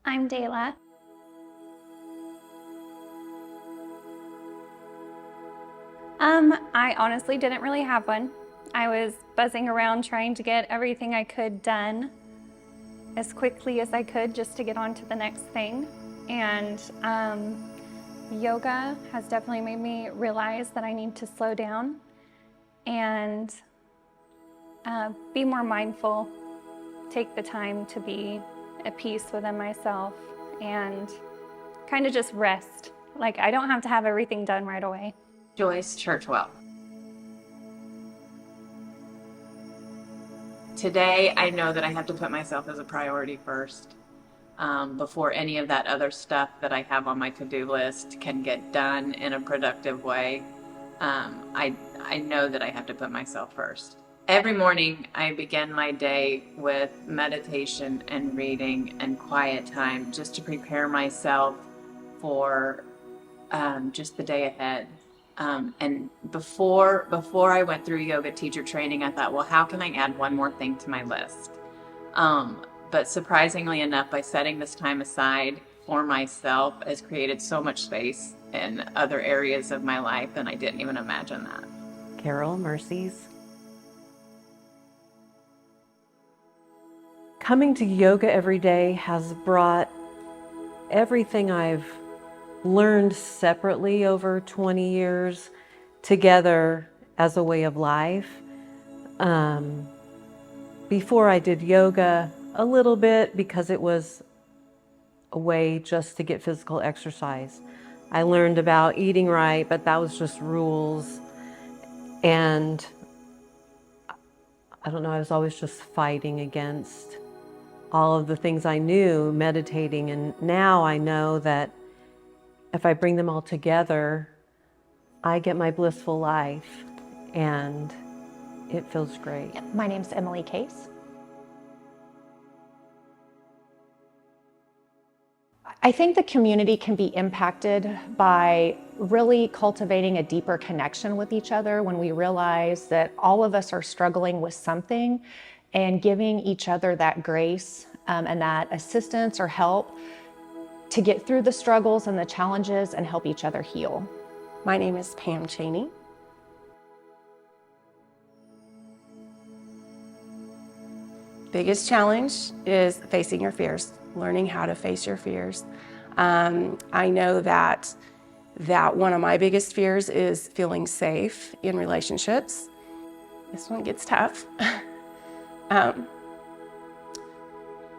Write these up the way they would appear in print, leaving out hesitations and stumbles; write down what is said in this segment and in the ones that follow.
I'm Dayla. I honestly didn't really have one. I was buzzing around trying to get everything I could done as quickly as I could just to get on to the next thing. And yoga has definitely made me realize that I need to slow down and be more mindful, take the time to be at peace within myself and kind of just rest. Like, I don't have to have everything done right away. Joyce Churchwell. Today, I know that I have to put myself as a priority first before any of that other stuff that I have on my to-do list can get done in a productive way. I know that I have to put myself first. Every morning, I begin my day with meditation and reading and quiet time just to prepare myself for just the day ahead. And before I went through yoga teacher training, I thought, well, how can I add one more thing to my list? But surprisingly enough, by setting this time aside for myself has created so much space in other areas of my life, and I didn't even imagine that. Carol Mercies. Coming to yoga every day has brought everything I've learned separately over 20 years together as a way of life. Before I did yoga a little bit because it was a way just to get physical exercise. I learned about eating right, but that was just rules. And I don't know, I was always just fighting against all of the things I knew, meditating. And now I know that if I bring them all together, I get my blissful life, and it feels great. My name's Emily Case. I think the community can be impacted by really cultivating a deeper connection with each other when we realize that all of us are struggling with something, and giving each other that grace and that assistance or help to get through the struggles and the challenges and help each other heal. My name is Pam Cheney. Biggest challenge is facing your fears, learning how to face your fears. I know that one of my biggest fears is feeling safe in relationships. This one gets tough.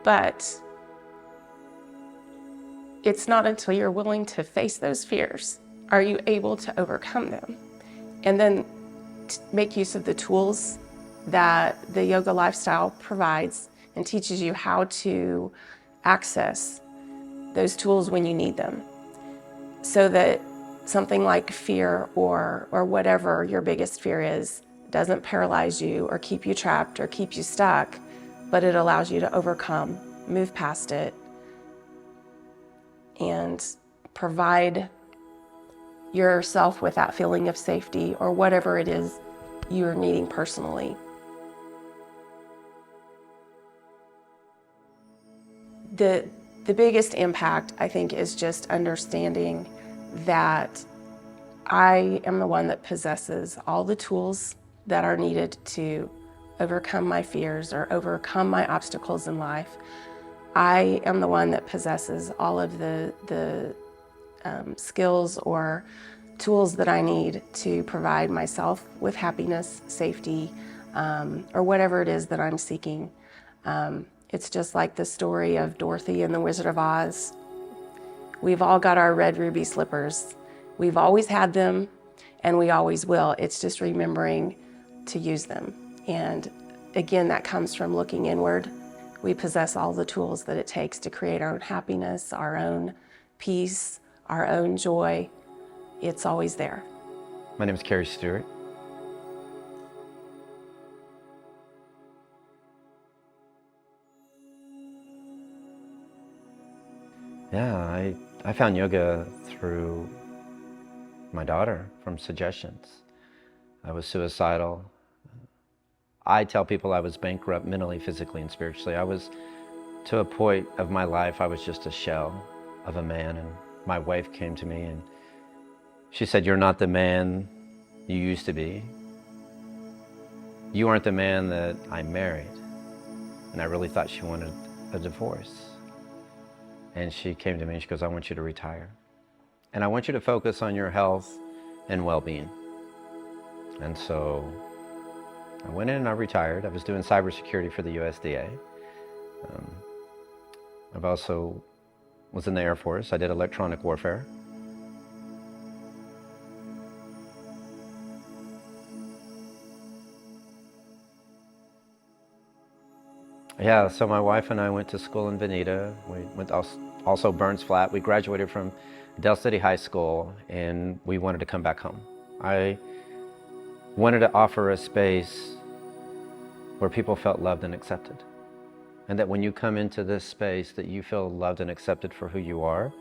But it's not until you're willing to face those fears are you able to overcome them, and then make use of the tools that the yoga lifestyle provides and teaches you how to access those tools when you need them, so that something like fear or whatever your biggest fear is doesn't paralyze you or keep you trapped or keep you stuck, but it allows you to overcome, move past it, and provide yourself with that feeling of safety or whatever it is you're needing personally. The biggest impact, I think, is just understanding that I am the one that possesses all the tools that are needed to overcome my fears or overcome my obstacles in life. I am the one that possesses all of the skills or tools that I need to provide myself with happiness, safety, or whatever it is that I'm seeking. It's just like the story of Dorothy and the Wizard of Oz. We've all got our red ruby slippers. We've always had them, and we always will. It's just remembering to use them. And again, that comes from looking inward. We possess all the tools that it takes to create our own happiness, our own peace, our own joy. It's always there. My name is Carrie Stewart. Yeah, I found yoga through my daughter from suggestions. I was suicidal. I tell people I was bankrupt mentally, physically, and spiritually. I was to a point of my life, I was just a shell of a man, and my wife came to me and she said, "You're not the man you used to be. You aren't the man that I married." And I really thought she wanted a divorce. And she came to me and she goes, "I want you to retire. And I want you to focus on your health and well-being." And so I went in and I retired. I was doing cybersecurity for the USDA. I've also was in the Air Force. I did electronic warfare. Yeah, so my wife and I went to school in Veneta. We went also Burns Flat. We graduated from Del City High School and we wanted to come back home. I wanted to offer a space where people felt loved and accepted. And that when you come into this space that you feel loved and accepted for who you are,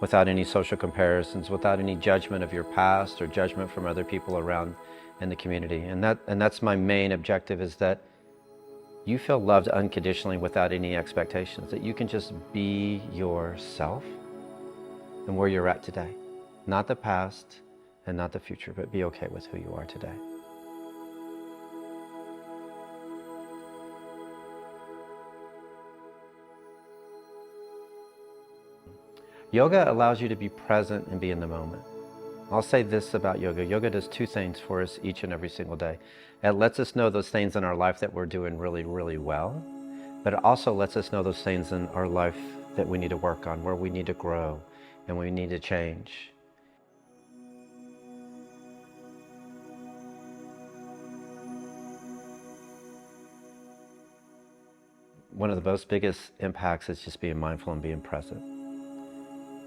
without any social comparisons, without any judgment of your past or judgment from other people around in the community. And that's my main objective, is that you feel loved unconditionally without any expectations, that you can just be yourself and where you're at today. Not the past and not the future, but be okay with who you are today. Yoga allows you to be present and be in the moment. I'll say this about yoga. Yoga does two things for us each and every single day. It lets us know those things in our life that we're doing really, really well, but it also lets us know those things in our life that we need to work on, where we need to grow and we need to change. One of the most biggest impacts is just being mindful and being present.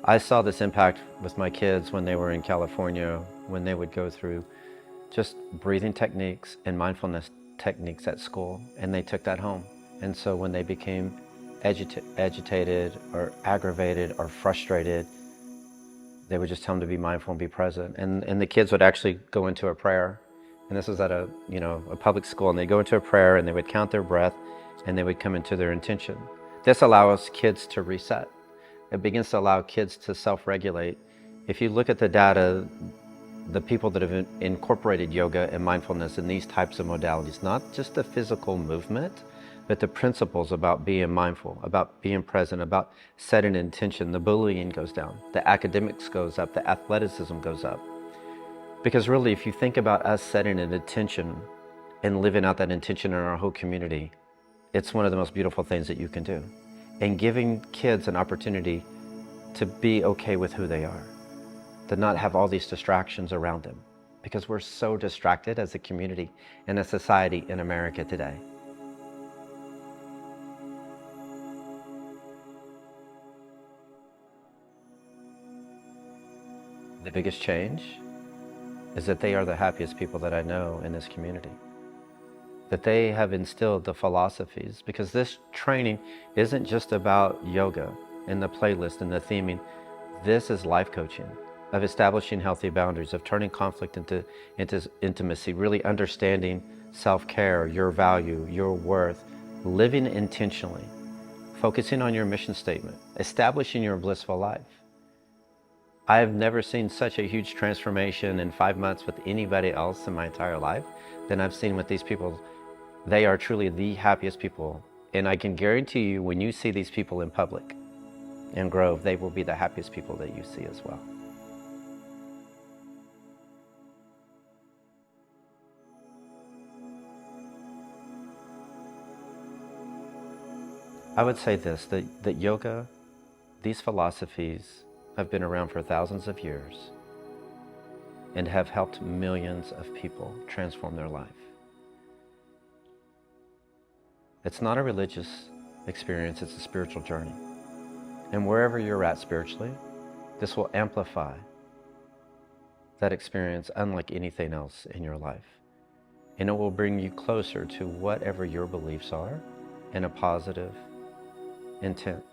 I saw this impact with my kids when they were in California, when they would go through just breathing techniques and mindfulness techniques at school, and they took that home. And so when they became agitated or aggravated or frustrated, they would just tell them to be mindful and be present. And the kids would actually go into a prayer. And this was at a public school, and they go into a prayer and they would count their breath and they would come into their intention. This allows kids to reset. It begins to allow kids to self-regulate. If you look at the data, the people that have incorporated yoga and mindfulness in these types of modalities, not just the physical movement, but the principles about being mindful, about being present, about setting intention, the bullying goes down, the academics goes up, the athleticism goes up. Because really, if you think about us setting an intention and living out that intention in our whole community, it's one of the most beautiful things that you can do. And giving kids an opportunity to be okay with who they are, to not have all these distractions around them, because we're so distracted as a community and a society in America today. The biggest change is that they are the happiest people that I know in this community. That they have instilled the philosophies, because this training isn't just about yoga and the playlist and the theming. This is life coaching, of establishing healthy boundaries, of turning conflict into intimacy, really understanding self-care, your value, your worth, living intentionally, focusing on your mission statement, establishing your blissful life. I've never seen such a huge transformation in 5 months with anybody else in my entire life than I've seen with these people. They are truly the happiest people. And I can guarantee you, when you see these people in public in Grove, they will be the happiest people that you see as well. I would say this, that yoga, these philosophies have been around for thousands of years and have helped millions of people transform their life. It's not a religious experience, it's a spiritual journey. And wherever you're at spiritually, this will amplify that experience unlike anything else in your life. And it will bring you closer to whatever your beliefs are in a positive intent.